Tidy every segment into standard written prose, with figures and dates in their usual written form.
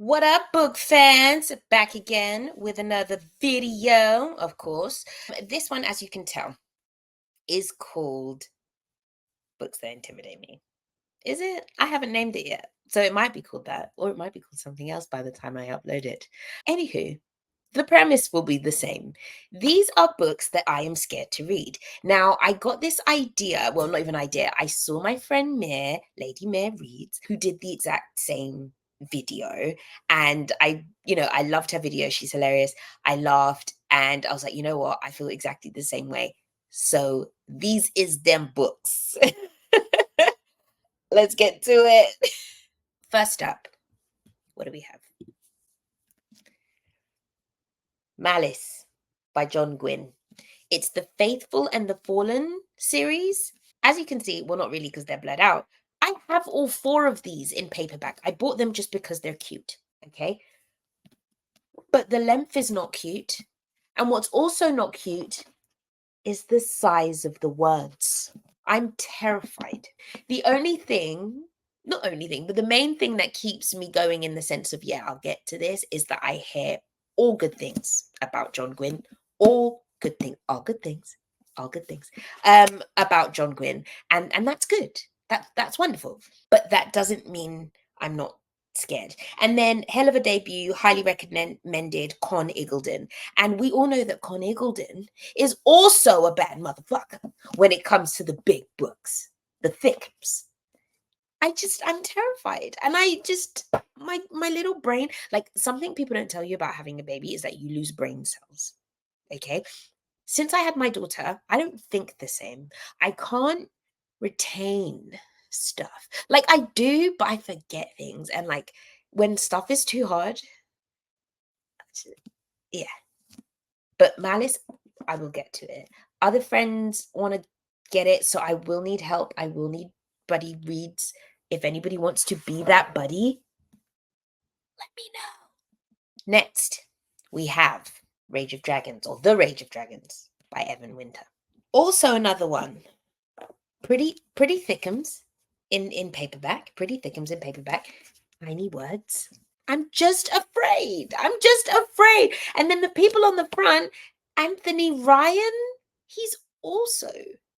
What up, book fans? Back again with another video, of course. This one, as you can tell, is called Books That Intimidate Me. Is it? I haven't named it yet. So it might be called that, or it might be called something else by the time I upload it. Anywho, the premise will be the same. These are books that I am scared to read. Now, I got this idea, well, not even idea. I saw my friend Mare, Lady Mare Reads, who did the exact same video. And I loved her video. She's hilarious. I laughed and I was like, you know what? I feel exactly the same way. So these is them books. Let's get to it. First up, what do we have? Malice by John Gwynne. It's the Faithful and the Fallen series. As you can see, well, not really because they're blurred out. I have all four of these in paperback. I bought them just because they're cute, okay? But the length is not cute. And what's also not cute is the size of the words. I'm terrified. The only thing, not only thing, but the main thing that keeps me going in the sense of, yeah, I'll get to this, is that I hear all good things about John Gwynne. All good things, all good things, all good things about John Gwynne. And that's good. That's wonderful. But that doesn't mean I'm not scared. And then hell of a debut, highly recommended, Con Iggulden. And we all know that Con Iggulden is also a bad motherfucker when it comes to the big books, the thickums. I'm terrified. And my little brain, like, something people don't tell you about having a baby is that you lose brain cells. Okay. Since I had my daughter, I don't think the same. I can't retain stuff. Like, I do, but I forget things. And like, when stuff is too hard, yeah. But Malice, I will get to it. Other friends want to get it, so I will need help. I will need buddy reads. If anybody wants to be that buddy, let me know. Next, we have Rage of Dragons, or The Rage of Dragons by Evan Winter. Also another one. Pretty thickums in paperback. Pretty thickums in paperback. Tiny words. I'm just afraid. I'm just afraid. And then the people on the front, Anthony Ryan, he's also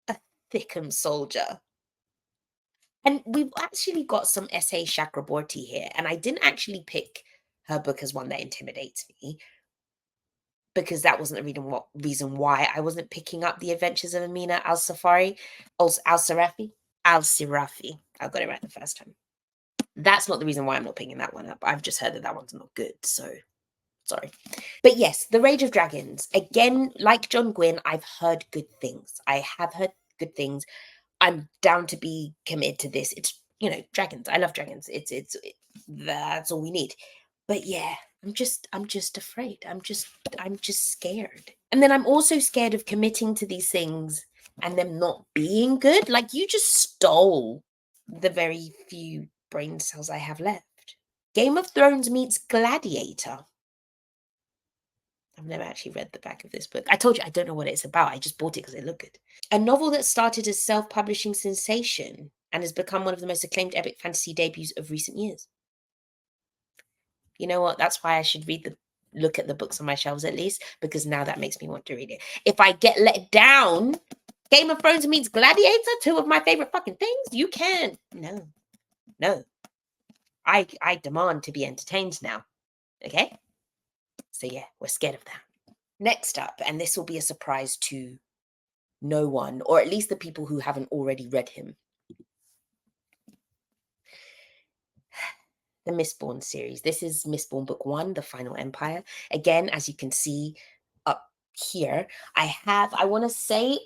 a thickum soldier. And we've actually got some S.A. Chakraborty here. And I didn't actually pick her book as one that intimidates me, because that wasn't the reason why I wasn't picking up The Adventures of Amina Al-Sarafi. Al-Sirafi. I got it right the first time. That's not the reason why I'm not picking that one up. I've just heard that one's not good, so sorry. But yes, The Rage of Dragons. Again, like John Gwynne, I've heard good things. I have heard good things. I'm down to be committed to this. It's, dragons. I love dragons. That's all we need. But yeah, I'm just afraid. I'm just scared. And then I'm also scared of committing to these things and them not being good. Like, you just stole the very few brain cells I have left. Game of Thrones meets Gladiator. I've never actually read the back of this book. I told you I don't know what it's about. I just bought it because it looked good. A novel that started as self-publishing sensation and has become one of the most acclaimed epic fantasy debuts of recent years. You know what? That's why I should look at the books on my shelves at least, because now that makes me want to read it. If I get let down, Game of Thrones meets Gladiator, two of my favorite fucking things, you can't. No. I demand to be entertained now. Okay? So yeah, we're scared of that. Next up, and this will be a surprise to no one, or at least the people who haven't already read him. The Mistborn series. This is Mistborn Book 1, The Final Empire. Again, as you can see up here, I want to say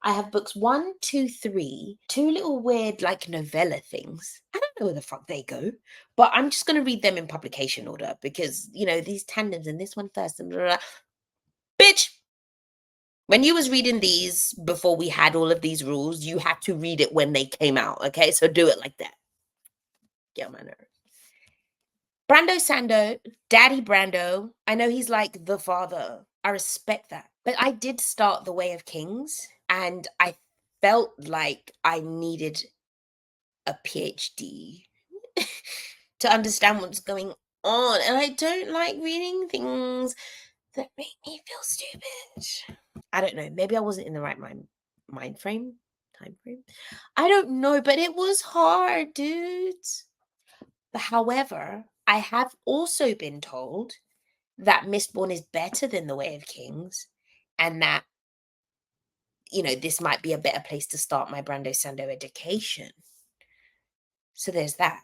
I have books 1, 2, 3, two little weird like novella things. I don't know where the fuck they go, but I'm just going to read them in publication order because, these tandems and this one first and blah, blah, blah. Bitch, when you was reading these before we had all of these rules, you had to read it when they came out, okay? So do it like that. Get on my nerves. Brando Sando, Daddy Brando. I know he's like the father. I respect that. But I did start The Way of Kings, and I felt like I needed a PhD to understand what's going on, and I don't like reading things that make me feel stupid. I don't know. Maybe I wasn't in the right mind frame, time frame. I don't know, but it was hard, dude. However, I have also been told that Mistborn is better than The Way of Kings, and that this might be a better place to start my Brando Sando education. So there's that.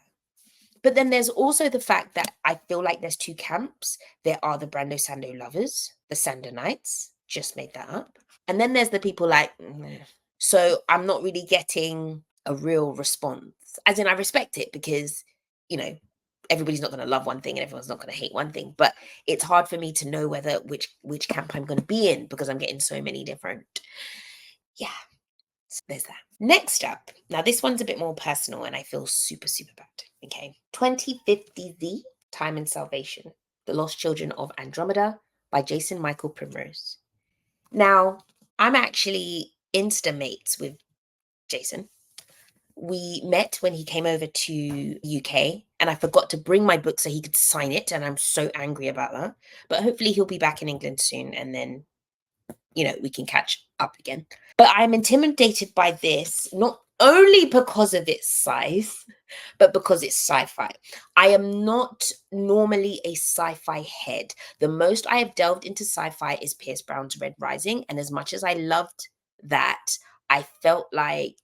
But then there's also the fact that I feel like there's two camps. There are the Brando Sando lovers, the Sando Knights, just made that up. And then there's the people like, "Meh." So I'm not really getting a real response. As in, I respect it because, you know, everybody's not going to love one thing and everyone's not going to hate one thing. But it's hard for me to know whether which camp I'm going to be in because I'm getting so many different. Yeah, so there's that. Next up, now this one's a bit more personal and I feel super, super bad. Okay. 2050 Z, Time and Salvation, The Lost Children of Andromeda by Jason Michael Primrose. Now, I'm actually Insta mates with Jason. We met when he came over to UK and I forgot to bring my book so he could sign it. And I'm so angry about that. But hopefully he'll be back in England soon and then, we can catch up again. But I'm intimidated by this, not only because of its size, but because it's sci-fi. I am not normally a sci-fi head. The most I have delved into sci-fi is Pierce Brown's Red Rising. And as much as I loved that, I felt like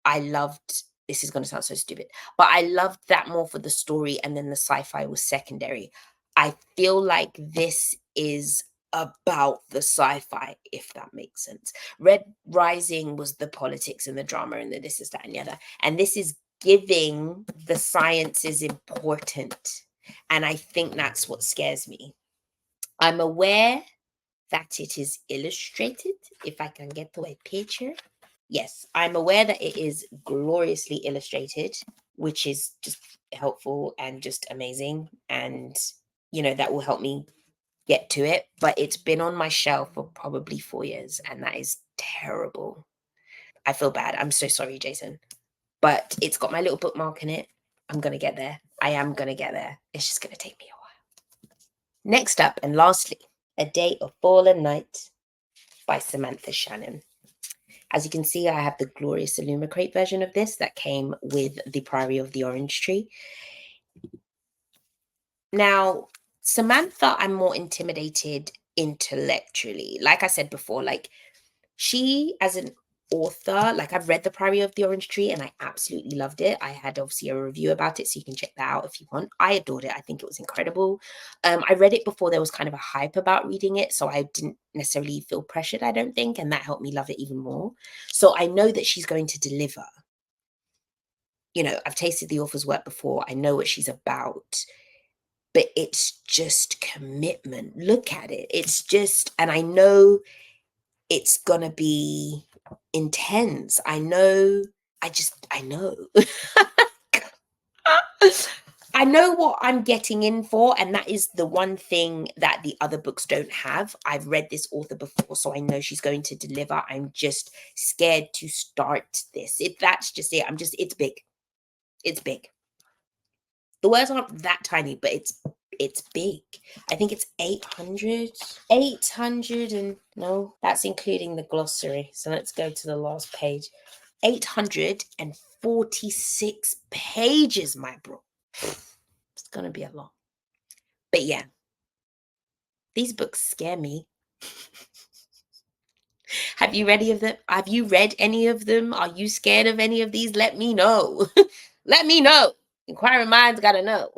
I loved this is going to sound so stupid, but I loved that more for the story and then the sci-fi was secondary. I feel like this is about the sci-fi, if that makes sense. Red Rising was the politics and the drama and the this is that and the other. And this is giving the science is important. And I think that's what scares me. I'm aware that it is illustrated, if I can get to a picture. Yes, I'm aware that it is gloriously illustrated, which is just helpful and just amazing. And, that will help me get to it. But it's been on my shelf for probably 4 years, and that is terrible. I feel bad. I'm so sorry, Jason. But it's got my little bookmark in it. I'm going to get there. I am going to get there. It's just going to take me a while. Next up, and lastly, A Day of Fallen Night by Samantha Shannon. As you can see, I have the glorious Illumicrate version of this that came with the Priory of the Orange Tree. Now, Samantha, I'm more intimidated intellectually. Like I said before, like she, as an author, like I've read the Priory of the Orange Tree and I absolutely loved it. I had obviously a review about it, so you can check that out if you want. I adored it. I think it was incredible. I read it before there was kind of a hype about reading it, so I didn't necessarily feel pressured, I don't think, and that helped me love it even more. So I know that she's going to deliver. I've tasted the author's work before. I know what she's about. But it's just commitment. Look at it. It's just, and I know it's gonna be intense. I know. I know. I know what I'm getting in for, and that is the one thing that the other books don't have. I've read this author before, so I know she's going to deliver. I'm just scared to start this. If that's just it, it's big. It's big. The words aren't that tiny, but it's big. I think it's 800. 800 and no, that's including the glossary. So let's go to the last page. 846 pages, my bro. It's gonna be a lot. But yeah, these books scare me. Have you read any of them? Have you read any of them? Are you scared of any of these? Let me know. Let me know. Inquiring minds gotta know.